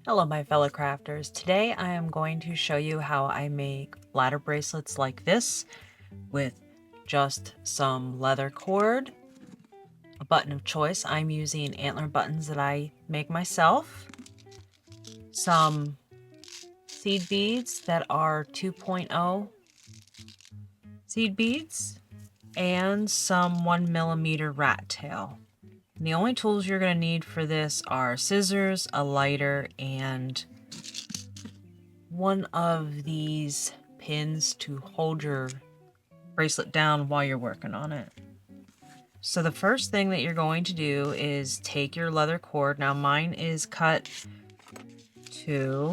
Hello my fellow crafters. Today I am going to show you how I make ladder bracelets like this with just some leather cord, a button of choice. I'm using antler buttons that I make myself, some seed beads that are 2.0 seed beads, and some 1mm rat tail. And the only tools you're going to need for this are scissors, a lighter, and one of these pins to hold your bracelet down while you're working on it. So the first thing that you're going to do is take your leather cord. Now mine is cut to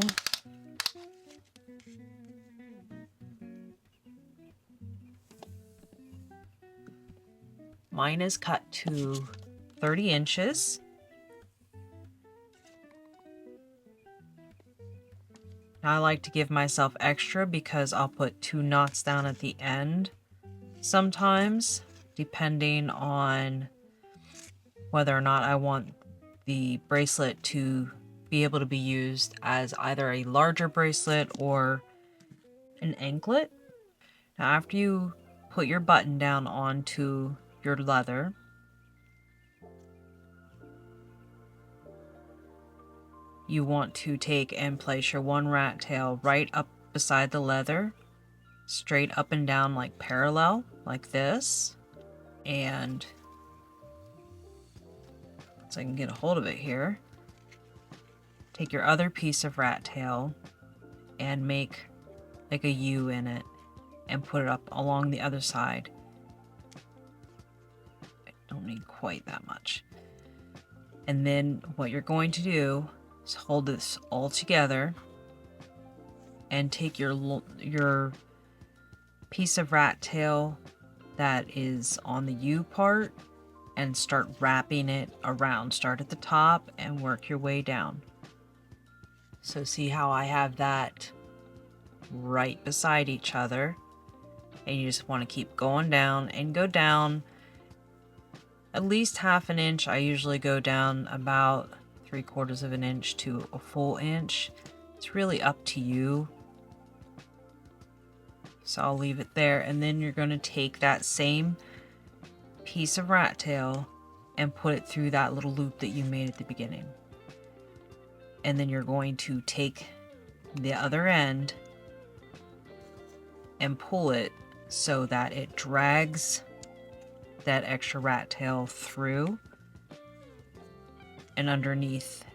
mine is cut to 30 inches. Now I like to give myself extra because I'll put 2 knots down at the end sometimes, depending on whether or not I want the bracelet to be able to be used as either a larger bracelet or an anklet. Now after you put your button down onto your leather, you want to take and place your one rat tail right up beside the leather, straight up and down, like parallel, like this. And so I can get a hold of it here. Take your other piece of rat tail and make like a U in it and put it up along the other side. I don't need quite that much. And then what you're going to do is hold this all together and take your piece of rat tail that is on the U part and start wrapping it around. Start at the top and work your way down. So see how I have that right beside each other, and you just want to keep going down and go down at least ½ an inch. I usually go down about 3/4 of an inch to a full inch. It's really up to you. So I'll leave it there, and then you're going to take that same piece of rat tail and put it through that little loop that you made at the beginning. And then you're going to take the other end and pull it so that it drags that extra rat tail through and underneath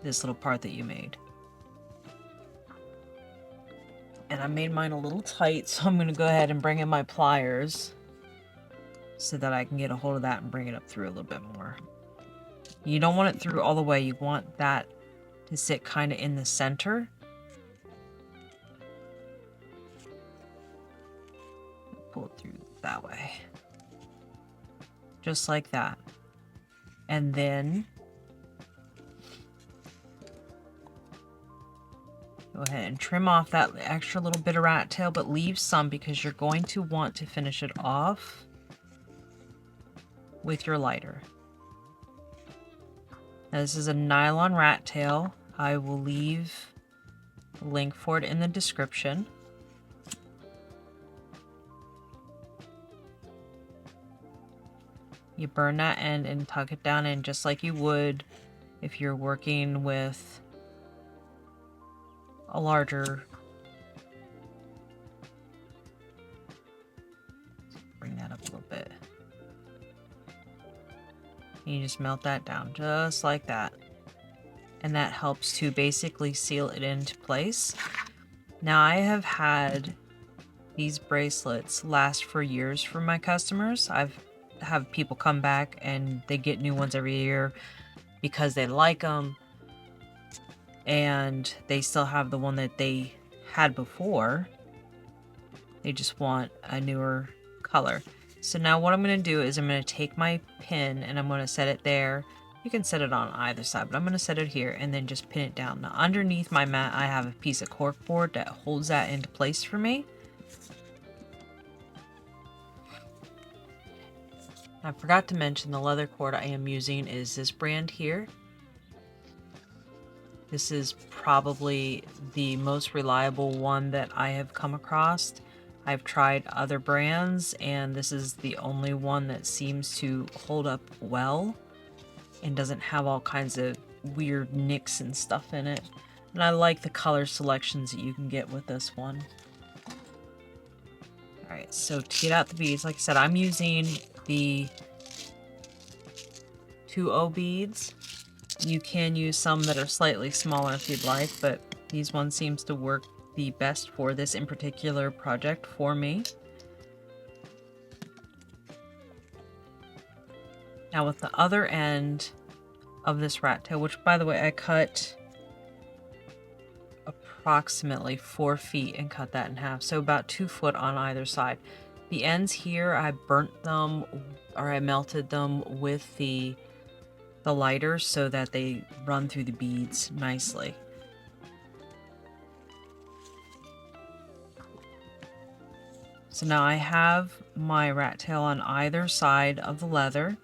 this little part that you made. And I made mine a little tight, so I'm going to go ahead and bring in my pliers so that I can get a hold of that and bring it up through a little bit more. You don't want it through all the way. You want that to sit kind of in the center. Pull it through that way. Just like that. And then go ahead and trim off that extra little bit of rat tail, but leave some because you're going to want to finish it off with your lighter. Now this is a nylon rat tail. I will leave a link for it in the description. You burn that end and tuck it down in just like you would if you're working with a larger. Bring that up a little bit. And you just melt that down just like that. And that helps to basically seal it into place. Now I have had these bracelets last for years for my customers. I've have people come back and they get new ones every year because they like them and they still have the one that they had before. They just want a newer color. So now what I'm going to do is I'm going to take my pin and I'm going to set it there. You can set it on either side, but I'm going to set it here and then just pin it down. Now underneath my mat I have a piece of cork board that holds that into place for me. I forgot to mention the leather cord I am using is this brand here. This is probably the most reliable one that I have come across. I've tried other brands, and this is the only one that seems to hold up well and doesn't have all kinds of weird nicks and stuff in it. And I like the color selections that you can get with this one. Alright, so to get out the beads, like I said, I'm using the 2O beads. You can use some that are slightly smaller if you'd like, but these ones seems to work the best for this in particular project for me. Now with the other end of this rat tail, which by the way I cut approximately 4 feet and cut that in half, so about 2 foot on either side. The ends here, I burnt them, or I melted them with the lighter so that they run through the beads nicely. So now I have my rat tail on either side of the leather,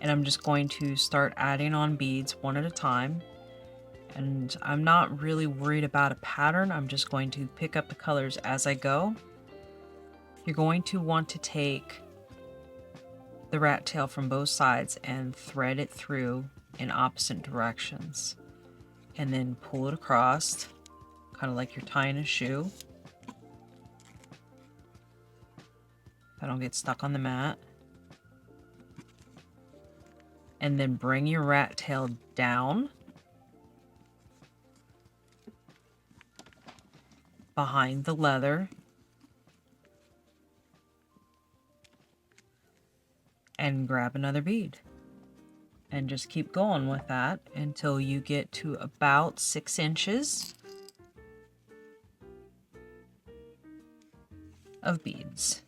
and I'm just going to start adding on beads one at a time. And I'm not really worried about a pattern. I'm just going to pick up the colors as I go. You're going to want to take the rat tail from both sides and thread it through in opposite directions. And then pull it across, kind of like you're tying a shoe. I don't get stuck on the mat. And then bring your rat tail down behind the leather and grab another bead. And just keep going with that until you get to about 6 inches of beads.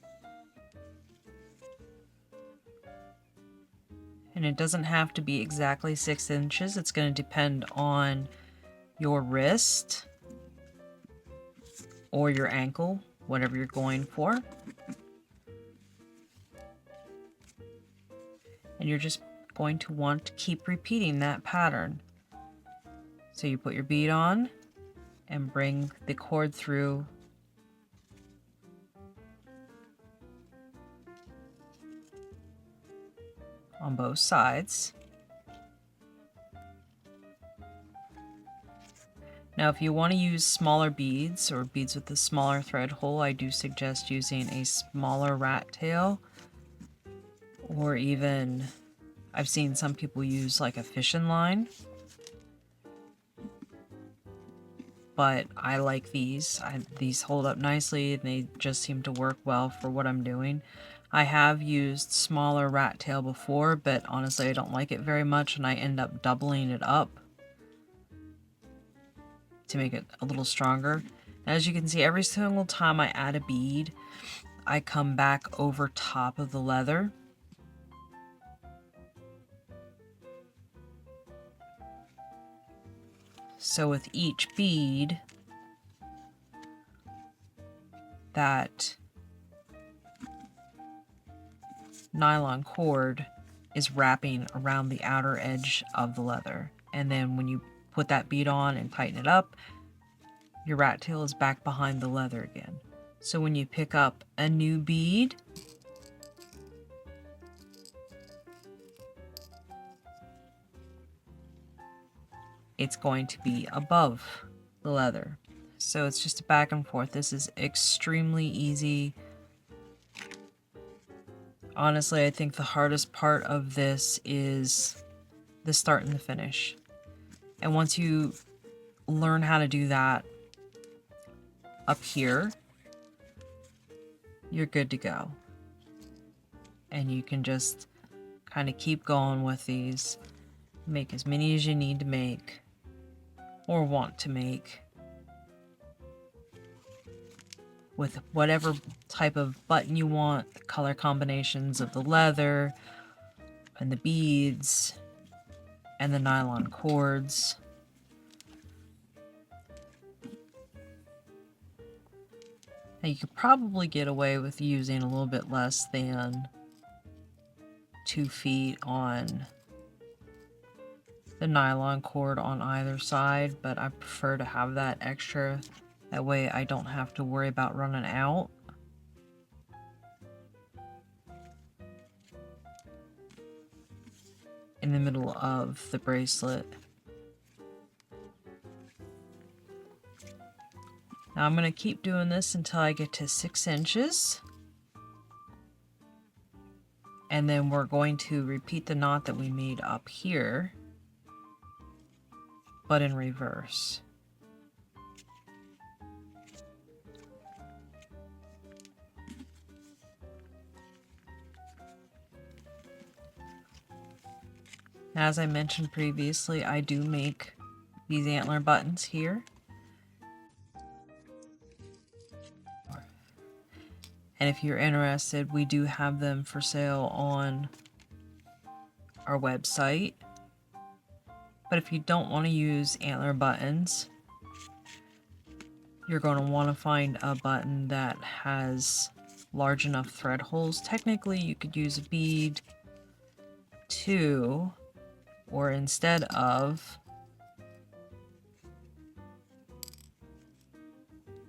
And it doesn't have to be exactly 6 inches. It's going to depend on your wrist or your ankle, whatever you're going for. And you're just going to want to keep repeating that pattern. So you put your bead on and bring the cord through on both sides. Now if you want to use smaller beads or beads with a smaller thread hole, I do suggest using a smaller rat tail, or even I've seen some people use like a fishing line, but I like these. These hold up nicely and they just seem to work well for what I'm doing. I have used smaller rat tail before, but honestly I don't like it very much, and I end up doubling it up to make it a little stronger. As you can see, every single time I add a bead, I come back over top of the leather. So with each bead, that nylon cord is wrapping around the outer edge of the leather. And then when you put that bead on and tighten it up, your rat tail is back behind the leather again. So when you pick up a new bead, it's going to be above the leather. So it's just a back and forth. This is extremely easy. Honestly, I think the hardest part of this is the start and the finish. And once you learn how to do that up here, you're good to go. And you can just kind of keep going with these. Make as many as you need to make or want to make with whatever type of button you want, the color combinations of the leather and the beads and the nylon cords. Now you could probably get away with using a little bit less than 2 feet on the nylon cord on either side, but I prefer to have that extra. That way I don't have to worry about running out. In the middle of the bracelet. Now I'm going to keep doing this until I get to 6 inches. And then we're going to repeat the knot that we made up here, but in reverse. As I mentioned previously, I do make these antler buttons here. And if you're interested, we do have them for sale on our website. But if you don't want to use antler buttons, you're going to want to find a button that has large enough thread holes. Technically, you could use a bead too, or instead of,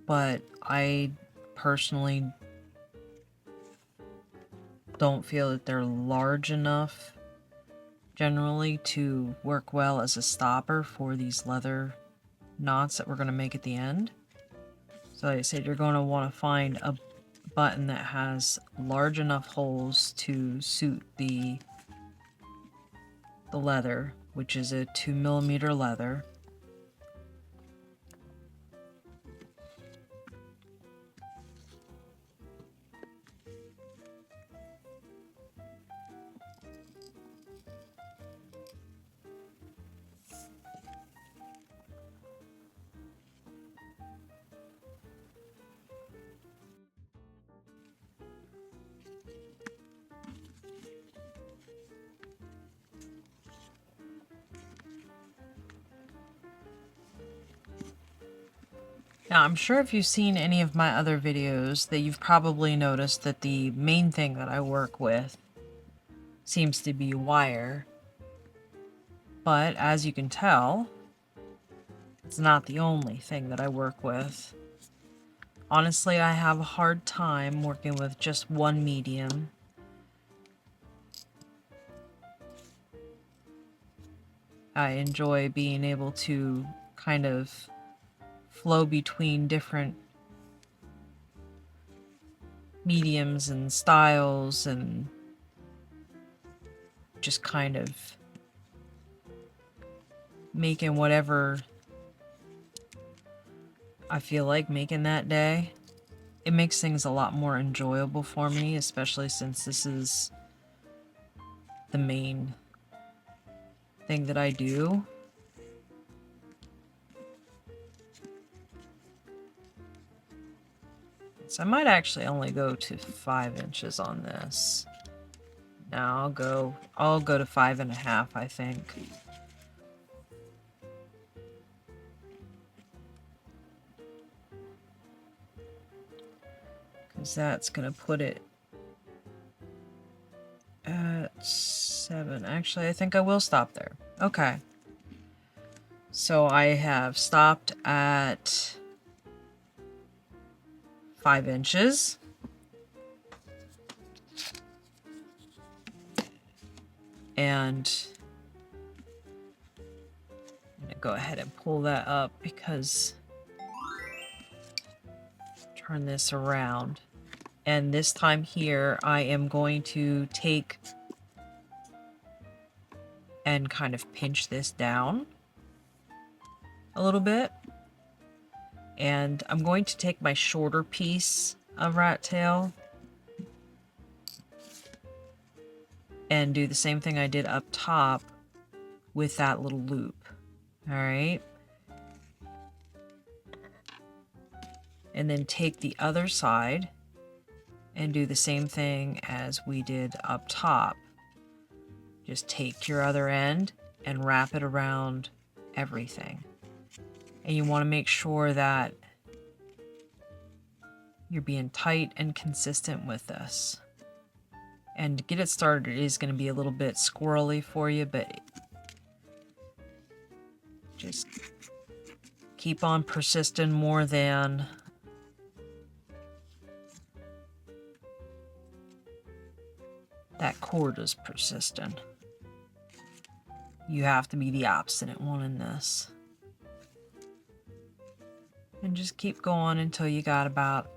but I personally don't feel that they're large enough generally to work well as a stopper for these leather knots that we're going to make at the end. So like I said, you're going to want to find a button that has large enough holes to suit the leather, which is a 2mm leather. Now, I'm sure if you've seen any of my other videos that you've probably noticed that the main thing that I work with seems to be wire. But as you can tell, it's not the only thing that I work with. Honestly, I have a hard time working with just one medium. I enjoy being able to kind of flow between different mediums and styles and just kind of making whatever I feel like making that day. It makes things a lot more enjoyable for me, especially since this is the main thing that I do. So I might actually only go to 5 inches on this. Now I'll go to 5.5, I think. Because that's gonna put it at 7. Actually, I think I will stop there. Okay. So I have stopped at 5 inches. And I'm gonna go ahead and pull that up because turn this around. And this time here, I am going to take and kind of pinch this down a little bit. And I'm going to take my shorter piece of rat tail and do the same thing I did up top with that little loop. All right. And then take the other side and do the same thing as we did up top. Just take your other end and wrap it around everything. And you want to make sure that you're being tight and consistent with this. And to get it started, it is going to be a little bit squirrely for you, but Just keep on persisting more than that cord is persistent. You have to be the obstinate one in this. And just keep going until you got about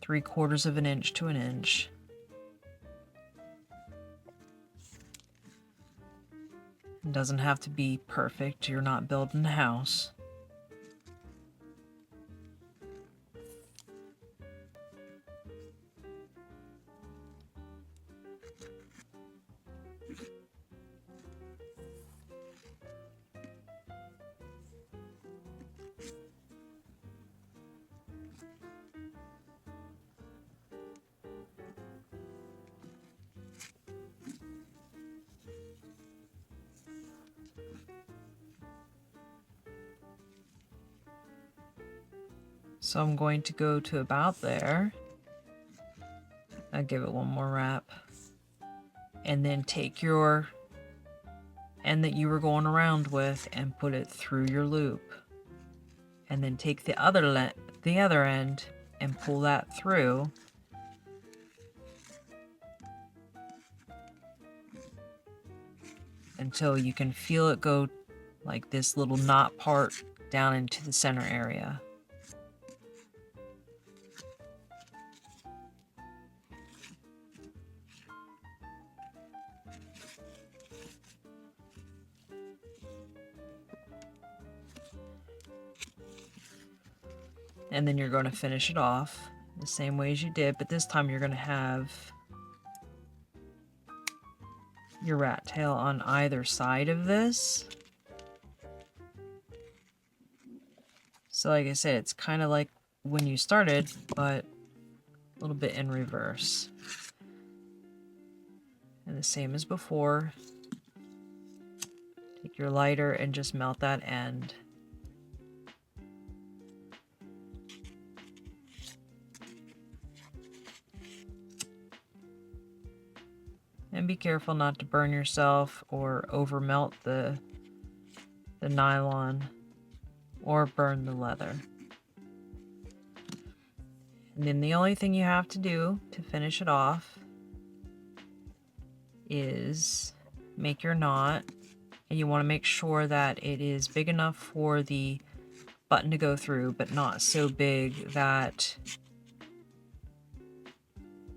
3/4 of an inch to an inch. It doesn't have to be perfect. You're not building a house. So I'm going to go to about there. I'll give it one more wrap. And then take your end that you were going around with and put it through your loop. And then take the other end and pull that through. Until you can feel it go like this little knot part down into the center area. And then you're going to finish it off the same way as you did, but this time you're going to have your rat tail on either side of this. So like I said, it's kind of like when you started, but a little bit in reverse. And the same as before. Take your lighter and just melt that end. And be careful not to burn yourself or over melt the nylon or burn the leather. And then the only thing you have to do to finish it off is make your knot. And you want to make sure that it is big enough for the button to go through, but not so big that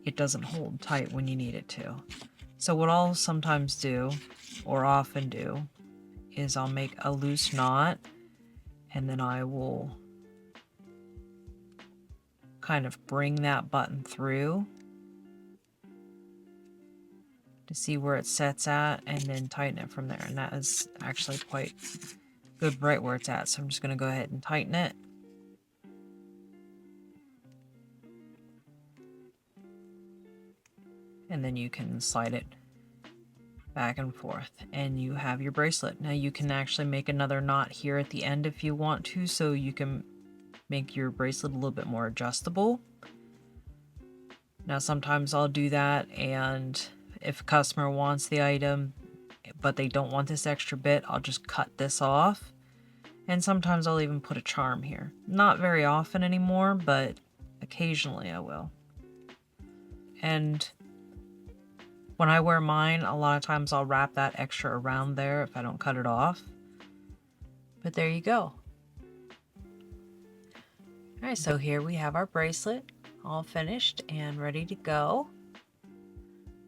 it doesn't hold tight when you need it to. So what I'll sometimes do, or often do, is I'll make a loose knot, and then I will kind of bring that button through to see where it sets at, and then tighten it from there. And that is actually quite good right where it's at. So I'm just going to go ahead and tighten it. And then you can slide it back and forth, and you have your bracelet. Now you can actually make another knot here at the end if you want to, so you can make your bracelet a little bit more adjustable. Now sometimes I'll do that, and if a customer wants the item but they don't want this extra bit, I'll just cut this off. And sometimes I'll even put a charm here. Not very often anymore, but occasionally I will. And when I wear mine, a lot of times I'll wrap that extra around there if I don't cut it off. But there you go. Alright, so here we have our bracelet all finished and ready to go.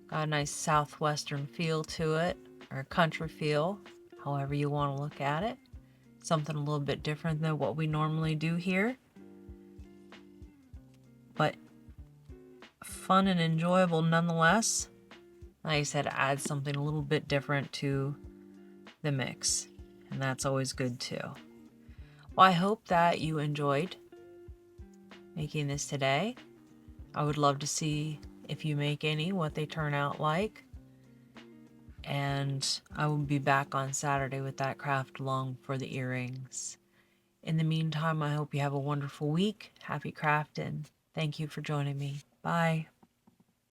Got a nice southwestern feel to it, or country feel, however you want to look at it. Something a little bit different than what we normally do here. But fun and enjoyable nonetheless. Like I said, add something a little bit different to the mix, and that's always good too. Well, I hope that you enjoyed making this today. I would love to see if you make any, what they turn out like. And I will be back on Saturday with that craft along for the earrings. In the meantime, I hope you have a wonderful week. Happy crafting. Thank you for joining me. Bye.